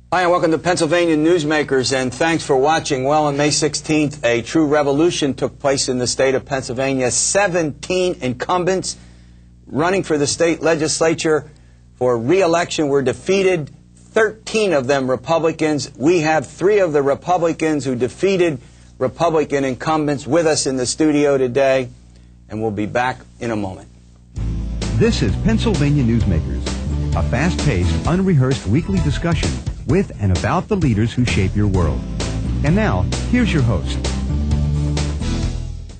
Hi, and welcome to Pennsylvania Newsmakers, and thanks for watching. Well, on May 16th, a true revolution took place in the state of Pennsylvania. 17 incumbents running for the state legislature for re-election were defeated, 13 of them Republicans. We have 3 of the Republicans who defeated Republican incumbents with us in the studio today, and we'll be back in a moment. This is Pennsylvania Newsmakers, a fast-paced, unrehearsed weekly discussion with and about the leaders who shape your world. And now, here's your host.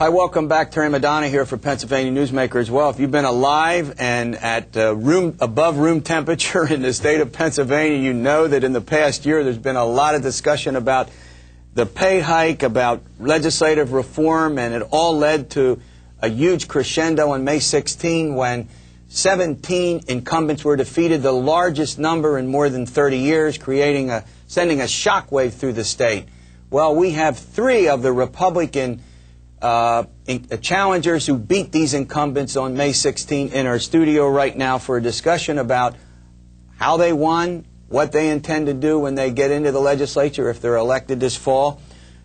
Hi, welcome back. Terry Madonna here for Pennsylvania Newsmakers. Well, if you've been alive and at above room temperature in the state of Pennsylvania, you know that in the past year there's been a lot of discussion about the pay hike, about legislative reform, and it all led to a huge crescendo on May 16 when 17 incumbents were defeated, the largest number in more than 30 years, sending a shockwave through the state. Well, we have 3 of the Republican challengers who beat these incumbents on May 16 in our studio right now for a discussion about how they won, what they intend to do when they get into the legislature if they're elected this fall.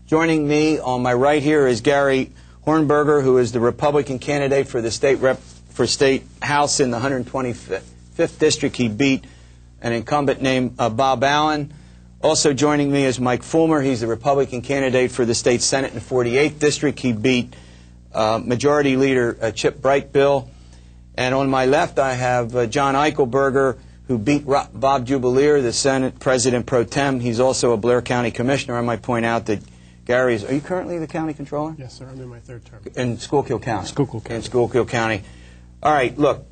Joining me on my right here is Gary Hornberger, who is the Republican candidate for the state House in the 125th District. He beat an incumbent named Bob Allen. Also joining me is Mike Fulmer. He's the Republican candidate for the state Senate in the 48th District. He beat Majority Leader Chip Brightbill. And on my left I have John Eichelberger, who beat Bob Jubileer, the Senate President Pro Tem. He's also a Blair County Commissioner. I might point out that Gary is... Are you currently the County Controller? Yes, sir. I'm in my 3rd term. In Schuylkill County? Schuylkill County. In Schuylkill County. All right, look,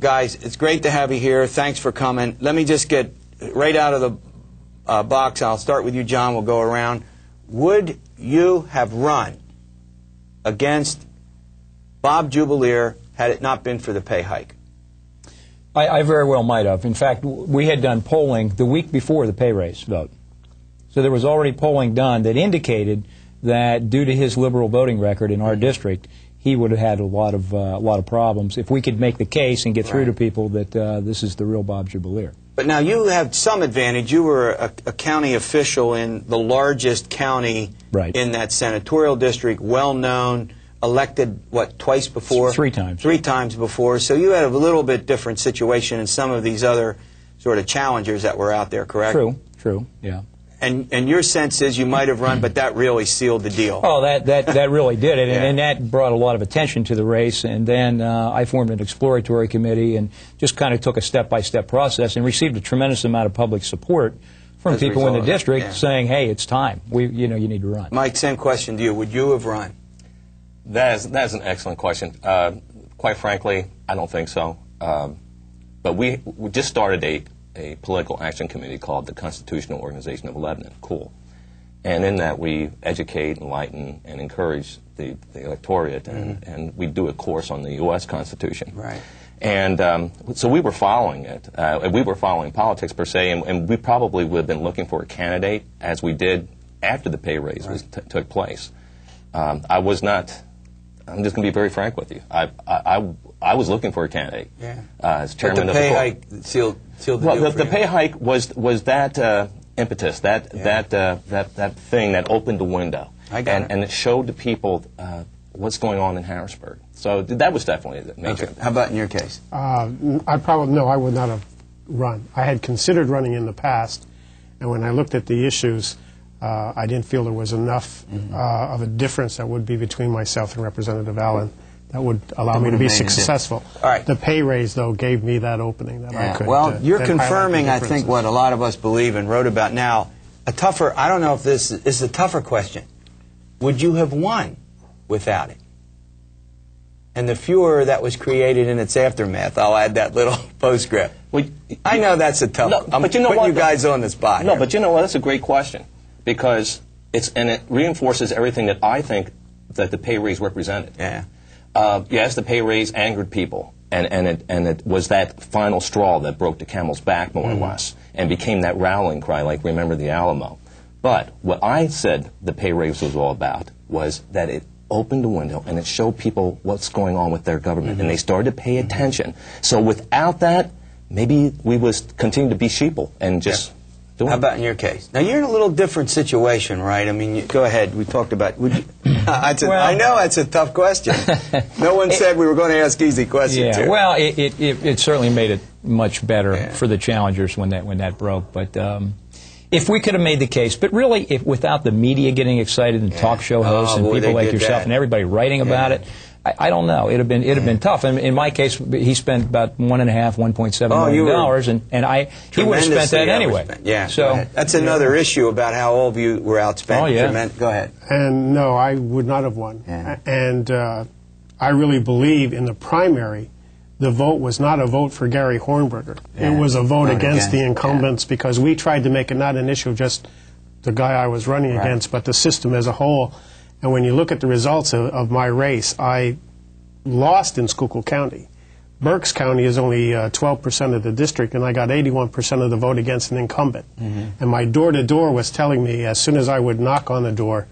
guys, it's great to have you here. Thanks for coming. Let me just get right out of the box. I'll start with you, John. We'll go around. Would you have run against Bob Jubileer had it not been for the pay hike? I very well might have. In fact, we had done polling the week before the pay raise vote. So there was already polling done that indicated that due to his liberal voting record in our district, he would have had a lot of problems if we could make the case and get through to people that this is the real Bob Jubileer. But now you have some advantage. You were a county official in the largest county in that senatorial district, well-known, elected, what, twice before? 3 times. 3 times before. So you had a little bit different situation in some of these other sort of challengers that were out there, correct? True, yeah. And your sense is you might have run, but that really sealed the deal. Oh, that really did it, and that brought a lot of attention to the race. And then I formed an exploratory committee and just kind of took a step-by-step process and received a tremendous amount of public support from people in the district saying, "Hey, it's time. You need to run." Mike, same question to you. Would you have run? That is an excellent question. Quite frankly, I don't think so. But we just started a political action committee called the Constitutional Organization of Lebanon, COOL. And in that we educate, enlighten, and encourage the electorate, and we do a course on the U.S. Constitution. Right. And so we were following it. We were following politics, per se, and we probably would have been looking for a candidate, as we did after the pay raise took place. I was not... I'm just going to be very frank with you. I was looking for a candidate as chairman of the COOL. But the pay hike sealed the deal for the you. pay hike was that impetus, that thing that opened the window, and it showed the people what's going on in Harrisburg. So that was definitely a major. Okay. How about in your case? I would not have run. I had considered running in the past, and when I looked at the issues, I didn't feel there was enough of a difference that would be between myself and Representative Allen that would allow me to be successful. All right. The pay raise, though, gave me that opening that I could. Well, you're confirming, I think, what a lot of us believe and wrote about. Now, I don't know if this is a tougher question. Would you have won without it? And the furor that was created in its aftermath, I'll add that little postscript. Well, I know that's a tough one. I'm putting you guys on the spot here. But you know what? That's a great question, because it reinforces everything that I think that the pay raise represented. Yeah. Yes, the pay raise angered people, and it was that final straw that broke the camel's back, more or less, and became that rallying cry, like remember the Alamo. But what I said the pay raise was all about was that it opened the window and it showed people what's going on with their government, and they started to pay attention. So without that, maybe we would continue to be sheeple and just How about in your case? Now, you're in a little different situation, right? I mean, go ahead. We talked about... I know that's a tough question. No one said we were going to ask easy questions here. Well, it certainly made it much better for the challengers when that broke. But if we could have made the case, but really, without the media getting excited and talk show hosts and people like yourself and everybody writing about it, I don't know. It'd have been tough. And in my case, he spent about $1.5 million, and he would have spent that anyway. Yeah. So that's another issue about how all of you were outspent. Oh yeah. Go ahead. And no, I would not have won. Yeah. And I really believe in the primary, the vote was not a vote for Gary Hornberger. Yeah. It was a vote against the incumbents because we tried to make it not an issue of just the guy I was running against, but the system as a whole. And when you look at the results of my race, I lost in Schuylkill County. Berks County is only 12% of the district, and I got 81% of the vote against an incumbent. And my door-to-door was telling me, as soon as I would knock on the door,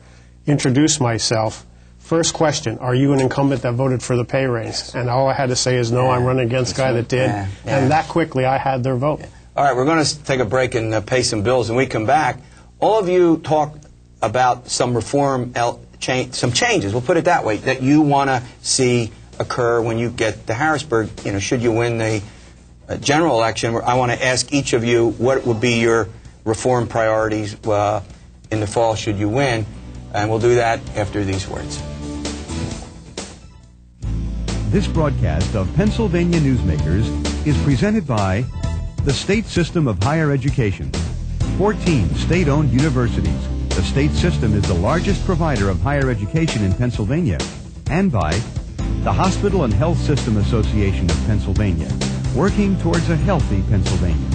introduce myself, first question, are you an incumbent that voted for the pay raise? And all I had to say is, no, I'm running against a guy that did. And that quickly, I had their vote. All right, we're going to take a break and pay some bills. And we come back. All of you talk about some reform, some changes, we'll put it that way, that you want to see occur when you get to Harrisburg. You know, should you win the general election, I want to ask each of you what would be your reform priorities in the fall should you win, and we'll do that after these words. This broadcast of Pennsylvania Newsmakers is presented by the State System of Higher Education, 14 state-owned universities. The state system is the largest provider of higher education in Pennsylvania, and by the Hospital and Health System Association of Pennsylvania, working towards a healthy Pennsylvania.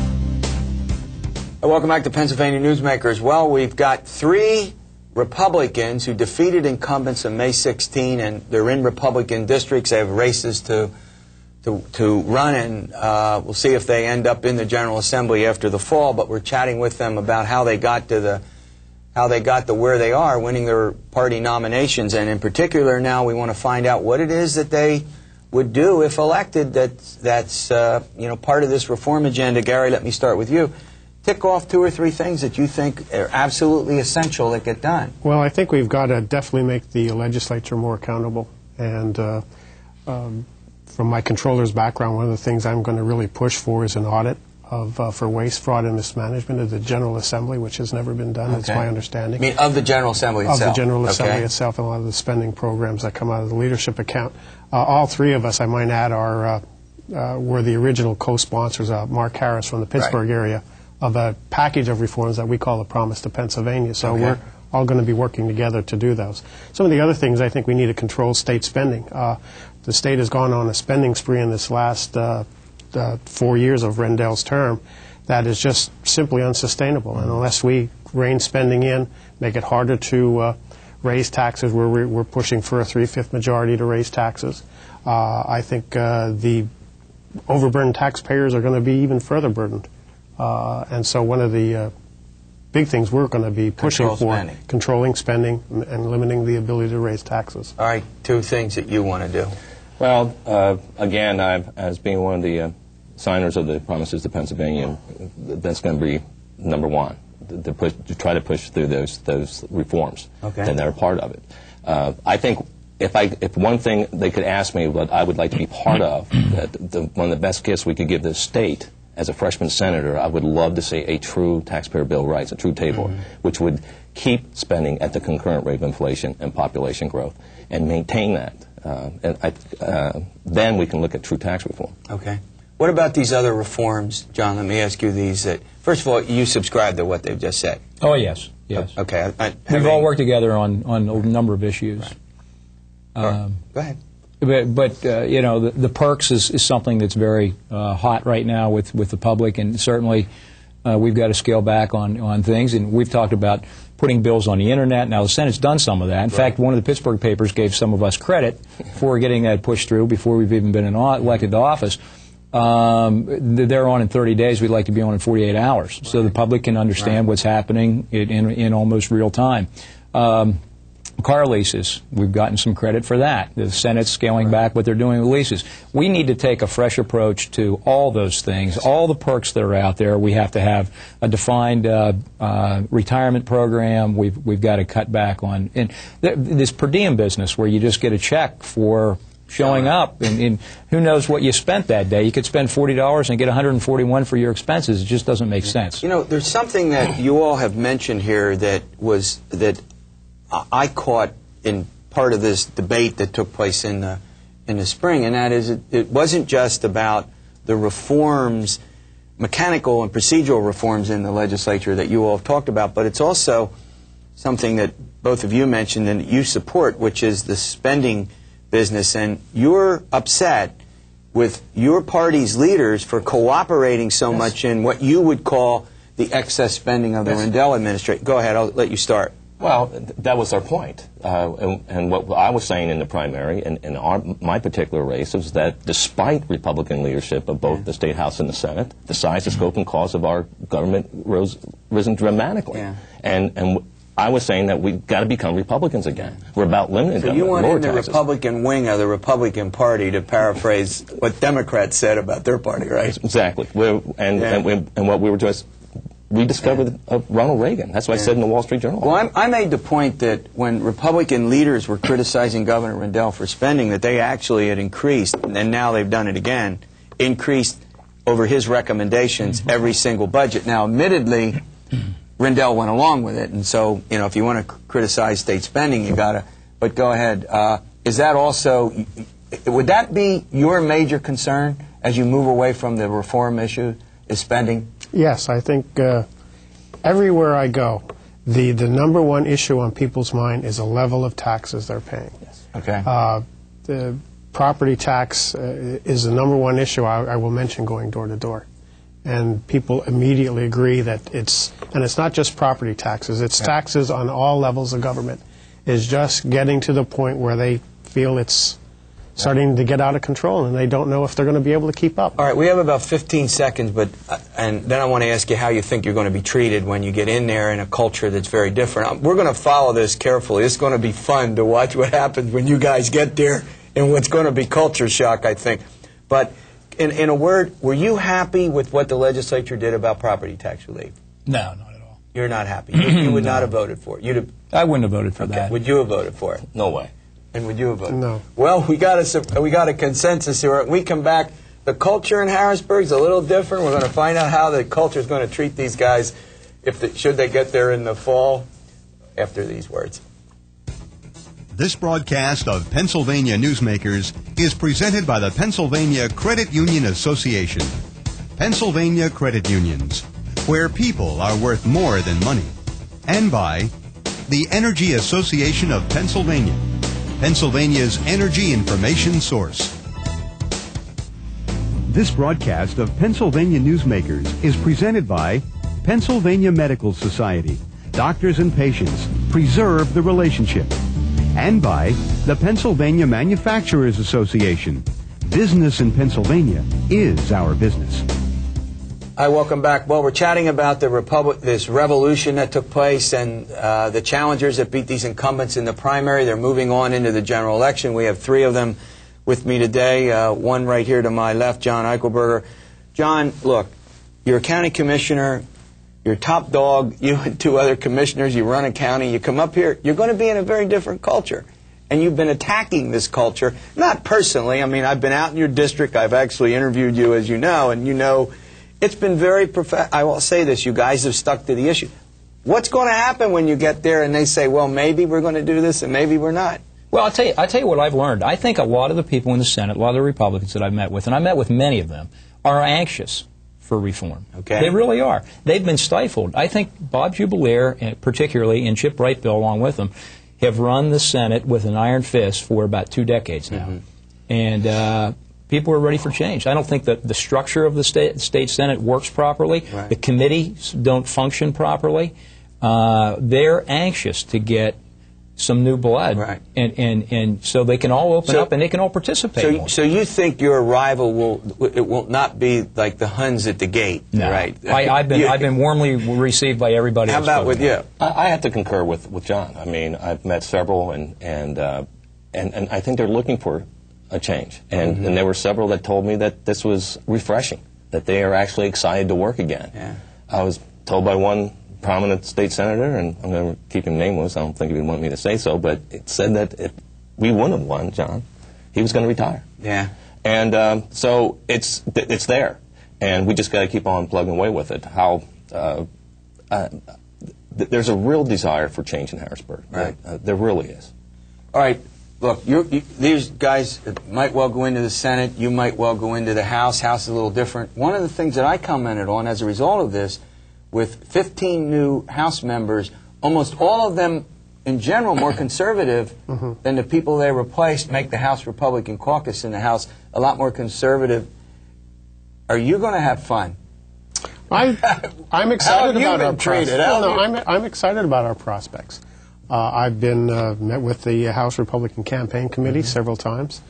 Welcome back to Pennsylvania Newsmakers. Well, we've got 3 Republicans who defeated incumbents on May 16, and they're in Republican districts. They have races to run, and we'll see if they end up in the General Assembly after the fall. But we're chatting with them about how they got to where they are, winning their party nominations, and in particular now we want to find out what it is that they would do if elected. That's part of this reform agenda. Gary, let me start with you. Tick off 2 or 3 things that you think are absolutely essential that get done. Well, I think we've got to definitely make the legislature more accountable. And from my controller's background, one of the things I'm going to really push for is an audit for waste, fraud, and mismanagement of the General Assembly, which has never been done. It's my understanding. I mean, of the General Assembly itself? Of the General Assembly itself, and a lot of the spending programs that come out of the leadership account. All 3 of us, I might add, were the original co-sponsors, Mark Harris from the Pittsburgh area, of a package of reforms that we call the Promise to Pennsylvania. So we're all going to be working together to do those. Some of the other things, I think we need to control state spending. The state has gone on a spending spree in this last 4 years of Rendell's term that is just simply unsustainable. And unless we rein spending in, make it harder to raise taxes, we're pushing for a 3/5 majority to raise taxes. I think the overburdened taxpayers are going to be even further burdened. And so one of the big things we're going to be pushing for, controlling spending and limiting the ability to raise taxes. All right, 2 things that you want to do. Well, again, as being one of the signers of the Promises to Pennsylvania, that's going to be number 1, to try to push through those reforms that are part of it. I think if one thing they could ask me what I would like to be part of, one of the best gifts we could give the state as a freshman senator, I would love to see a true taxpayer bill of rights, a true table, which would keep spending at the concurrent rate of inflation and population growth and maintain that. Then we can look at true tax reform. Okay. What about these other reforms, John? Let me ask you these. First of all, you subscribe to what they've just said. Oh, yes. Yes. Okay. We've all worked together on a number of issues. Go ahead. But the perks is something that's very hot right now with the public, and certainly we've got to scale back on things. And we've talked about putting bills on the Internet. Now, the Senate's done some of that. In fact, one of the Pittsburgh papers gave some of us credit for getting that pushed through before we've even been elected to office. They're on in 30 days. We'd like to be on in 48 hours, so the public can understand what's happening in almost real time. Car leases, we've gotten some credit for that. The Senate's scaling back what they're doing with leases. We need to take a fresh approach to all those things, all the perks that are out there. We have to have a defined retirement program. We've got to cut back on this per diem business where you just get a check for showing up, and who knows what you spent that day. You could spend $40 and get $141 for your expenses. It just doesn't make sense. You know, there's something that you all have mentioned here that I caught in part of this debate that took place in the spring, and that is it wasn't just about the reforms, mechanical and procedural reforms in the legislature that you all have talked about, but it's also something that both of you mentioned and that you support, which is the spending business. And you're upset with your party's leaders for cooperating so much in what you would call the excess spending of the Rendell administration. Go ahead, I'll let you start. Well, that was our point. And what I was saying in the primary, in my particular race, was that despite Republican leadership of both the State House and the Senate, the size, the scope, and cost of our government risen dramatically. Yeah. And I was saying that we've got to become Republicans again. We're about limited government. So you want in the taxes. Republican wing of the Republican Party, to paraphrase what Democrats said about their party, right? Exactly. And what we were doing is rediscover Ronald Reagan. That's what I said in the Wall Street Journal. Well, I made the point that when Republican leaders were criticizing Governor Rendell for spending, that they actually had increased, and now they've done it again, increased over his recommendations every single budget. Now, admittedly, Rendell went along with it, and so, you know, if you want to criticize state spending, you got to, but go ahead. Is that also, would that be your major concern as you move away from the reform issue, is spending? Yes, I think everywhere I go, the number one issue on people's mind is the level of taxes they're paying. Yes. Okay. The property tax is the number one issue I will mention going door to door. And people immediately agree that it's not just property taxes, it's taxes on all levels of government. It's just getting to the point where they feel it's starting to get out of control, and they don't know if they're going to be able to keep up. All right, we have about 15 seconds, but and then I want to ask you how you think you're going to be treated when you get in there in a culture that's very different. We're going to follow this carefully. It's going to be fun to watch what happens when you guys get there and what's going to be culture shock, I think. But in a word, were you happy with what the legislature did about property tax relief? No, not at all. You're not happy. You would not have voted for it. I wouldn't have voted for that. Would you have voted for it? No way. And would you have voted? No. Well, we got a consensus here. When we come back, the culture in Harrisburg is a little different. We're going to find out how the culture is going to treat these guys should they get there in the fall after these words. This broadcast of Pennsylvania Newsmakers is presented by the Pennsylvania Credit Union Association. Pennsylvania Credit Unions, where people are worth more than money. And by the Energy Association of Pennsylvania, Pennsylvania's energy information source. This broadcast of Pennsylvania Newsmakers is presented by Pennsylvania Medical Society. Doctors and patients, preserve the relationship. And by the Pennsylvania Manufacturers Association. Business in Pennsylvania is our business. Hi, welcome back. Well, we're chatting about this revolution that took place and the challengers that beat these incumbents in the primary. They're moving on into the general election. We have three of them with me today. One right here to my left, John Eichelberger. John, look, you're a county commissioner. You're top dog. You and two other commissioners. You run a county. You come up here. You're going to be in a very different culture. And you've been attacking this culture, not personally. I mean, I've been out in your district. I've actually interviewed you, as you know, and you know it's been very I will say this, you guys have stuck to the issue. What's going to happen when you get there and they say, well, maybe we're going to do this and maybe we're not? Well, I'll tell you what I've learned. I think a lot of the people in the Senate, a lot of the Republicans that I've met with, and I met with many of them, are anxious for reform. Okay. They really are. They've been stifled. I think Bob Jubilaire, particularly, and Chip Wright-Bill along with them, have run the Senate with an iron fist for about 2 decades now. And people are ready for change. I don't think that the structure of the state Senate works properly. Right. The committees don't function properly. They're anxious to get some new blood, right. and so they can all open up and they can all participate more. So you think your arrival will not be like the Huns at the gate, no. right? I've been warmly received by everybody. How about with you? I have to concur with John. I mean, I've met several, and I think they're looking for a change. And there were several that told me that this was refreshing, that they are actually excited to work again. Yeah. I was told by one prominent state senator, and I'm going to keep him nameless, I don't think he would want me to say so, but it said that if we wouldn't have won, John, he was going to retire. Yeah. And so it's there, and we just got to keep on plugging away with it. There's a real desire for change in Harrisburg. Right. There really is. All right. Look, these guys might well go into the Senate. You might well go into the House. House is a little different. One of the things that I commented on as a result of this, with 15 new House members, almost all of them, in general, more conservative than the people they replaced, make the House Republican caucus in the House a lot more conservative. Are you going to have fun? I'm excited about our prospects. I'm excited about our prospects. I've been met with the House Republican Campaign Committee several times.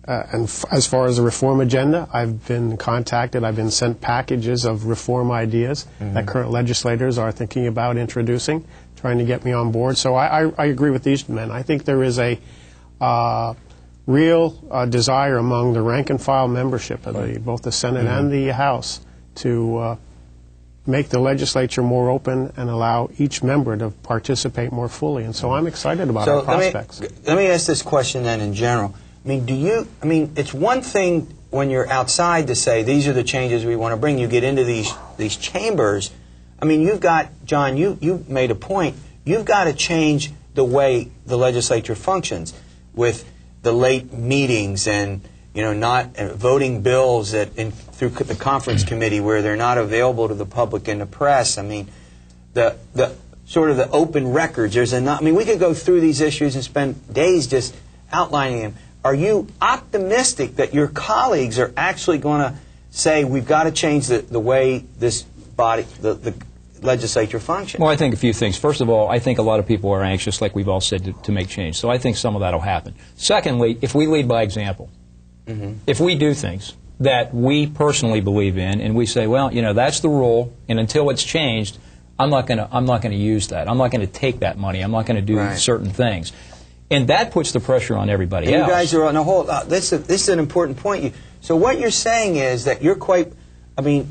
And as far as the reform agenda, I've been contacted. I've been sent packages of reform ideas that current legislators are thinking about introducing, trying to get me on board. So I agree with these men. I think there is a real desire among the rank-and-file membership of both the Senate and the House to make the legislature more open and allow each member to participate more fully. And so I'm excited about our prospects. Let me ask this question then in general. I mean, it's one thing when you're outside to say these are the changes we want to bring. You get into these chambers. I mean, you've got, John, you made a point. You've got to change the way the legislature functions with the late meetings and, not voting bills through the conference committee where they're not available to the public and the press. I mean, the sort of the open records. We could go through these issues and spend days just outlining them. Are you optimistic that your colleagues are actually going to say we've got to change the way this body, the legislature functions? Well, I think a few things. First of all, I think a lot of people are anxious, like we've all said, to make change. So I think some of that will happen. Secondly, if we lead by example, if we do things that we personally believe in, and we say, well, that's the rule, and until it's changed, I'm not going to use that. I'm not going to take that money. I'm not going to do certain things. And that puts the pressure on everybody else. You guys are on a whole. This is an important point. So what you're saying is that you're quite. I don't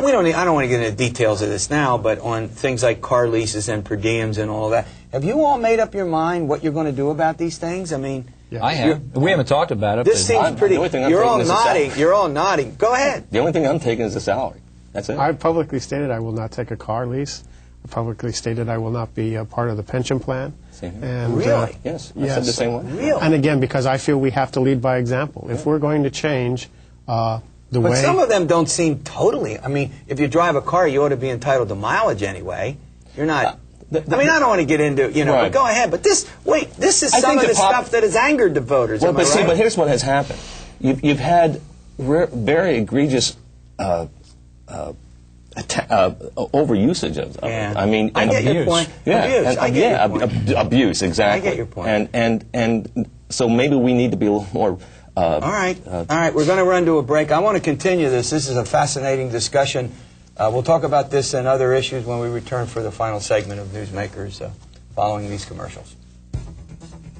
want to get into details of this now, but on things like car leases and per diems and all that, have you all made up your mind what you're going to do about these things? I mean, yes. I have. We haven't talked about it. This seems pretty. You're all nodding. You're all nodding. Go ahead. The only thing I'm taking is the salary. That's it. I've publicly stated I will not take a car lease. I publicly stated I will not be a part of the pension plan. And, really? Yes. I said the same way. Really? And again, because I feel we have to lead by example. If we're going to change the way... But some of them don't seem totally... I mean, if you drive a car, you ought to be entitled to mileage anyway. You're not... I don't want to get into, but go ahead. But this is some of the stuff that has angered the voters. Well, but here's what has happened. You've had very egregious... overusage of it. I mean, I get your point. Abuse, exactly. I get your point. And so maybe we need to be a little more. All right. We're going to run to a break. I want to continue this. This is a fascinating discussion. We'll talk about this and other issues when we return for the final segment of Newsmakers following these commercials.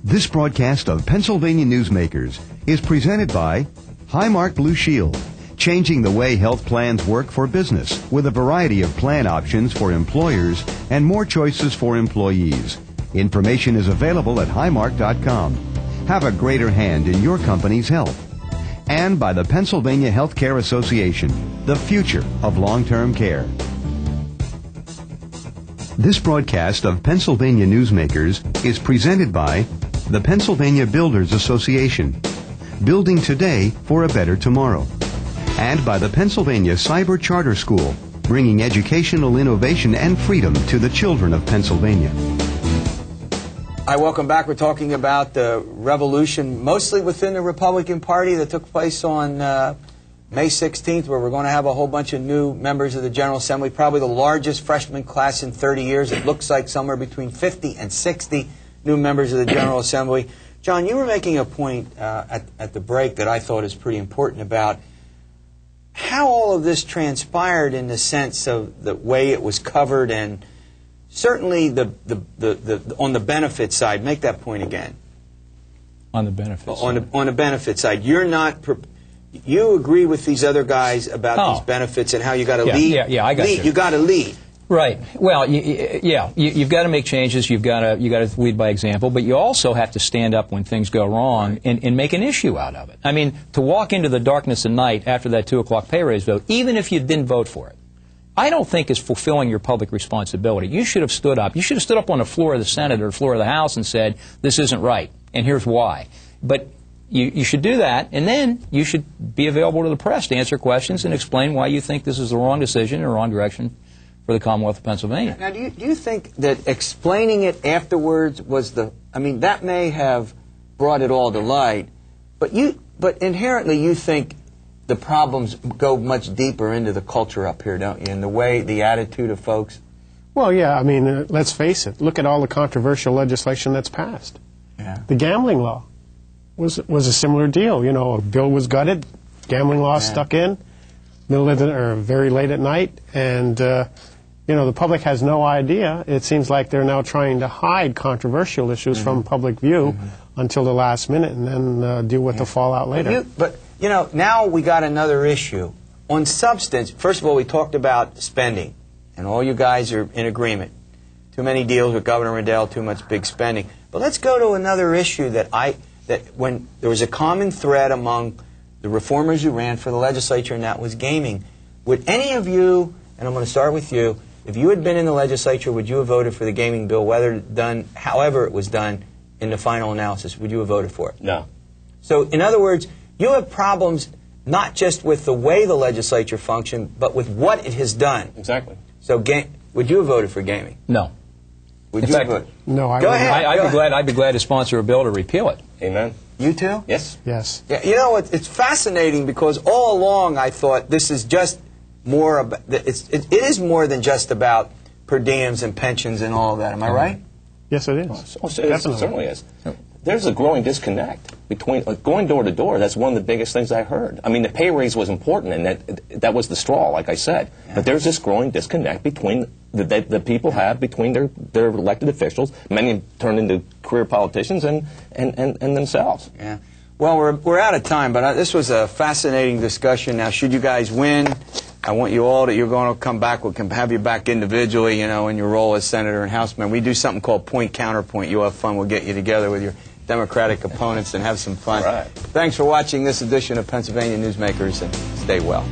This broadcast of Pennsylvania Newsmakers is presented by Highmark Blue Shield, changing the way health plans work for business with a variety of plan options for employers and more choices for employees. Information is available at highmark.com. Have a greater hand in your company's health. And by the Pennsylvania Healthcare Association, the future of long-term care. This broadcast of Pennsylvania Newsmakers is presented by the Pennsylvania Builders Association, building today for a better tomorrow. And by the Pennsylvania Cyber Charter School, bringing educational innovation and freedom to the children of Pennsylvania. Hi, welcome back. We're talking about the revolution, mostly within the Republican Party, that took place on May 16th, where we're going to have a whole bunch of new members of the General Assembly, probably the largest freshman class in 30 years. It looks like somewhere between 50 and 60 new members of the General Assembly. John, you were making a point at the break that I thought is pretty important about how all of this transpired in the sense of the way it was covered, and certainly on the benefit side. Make that point again. On the benefit side. On the benefit side, you agree with these other guys about these benefits and how you got to lead. Yeah, I got you. You got to lead. Right. Well, you've got to make changes. You've got to lead by example, but you also have to stand up when things go wrong and make an issue out of it. I mean, to walk into the darkness of night after that 2 o'clock pay raise vote, even if you didn't vote for it, I don't think is fulfilling your public responsibility. You should have stood up. You should have stood up on the floor of the Senate or the floor of the House and said, this isn't right, and here's why. But you should do that, and then you should be available to the press to answer questions and explain why you think this is the wrong decision or wrong direction for the Commonwealth of Pennsylvania. Now, do you think that explaining it afterwards was that may have brought it all to light, but inherently you think the problems go much deeper into the culture up here, don't you, and the attitude of folks? Well, yeah, I mean, let's face it. Look at all the controversial legislation that's passed. Yeah. The gambling law was a similar deal. You know, a bill was gutted, gambling law stuck in, very late at night, and the public has no idea. It seems like they're now trying to hide controversial issues from public view until the last minute, and then deal with the fallout later. But now we got another issue on substance. First of all, we talked about spending, and all you guys are in agreement. Too many deals with Governor Rendell, too much big spending. But let's go to another issue that when there was a common thread among the reformers who ran for the legislature, and that was gaming. Would any of you, and I'm going to start with you, if you had been in the legislature, would you have voted for the gaming bill, however it was done in the final analysis? Would you have voted for it? No. So, in other words, you have problems not just with the way the legislature functioned, but with what it has done. Exactly. So, would you have voted for gaming? No. Would you have voted? No, I wouldn't. I'd be glad to sponsor a bill to repeal it. Amen. You too? Yes. Yes. Yeah, it's fascinating because all along I thought this is just more about, it is more than just about per diems and pensions and all of that. Am I right? Yes, it is. It certainly is. There's a growing disconnect between going door to door. That's one of the biggest things I heard. I mean, the pay raise was important, and that was the straw, like I said. Yeah. But there's this growing disconnect between the people have between their elected officials. Many turn into career politicians and themselves. Yeah. Well, we're out of time, but this was a fascinating discussion. Now, should you guys win, I want you all you're going to come back. We can have you back individually, in your role as senator and houseman. We do something called point counterpoint. You'll have fun. We'll get you together with your Democratic opponents and have some fun. All right. Thanks for watching this edition of Pennsylvania Newsmakers, and stay well.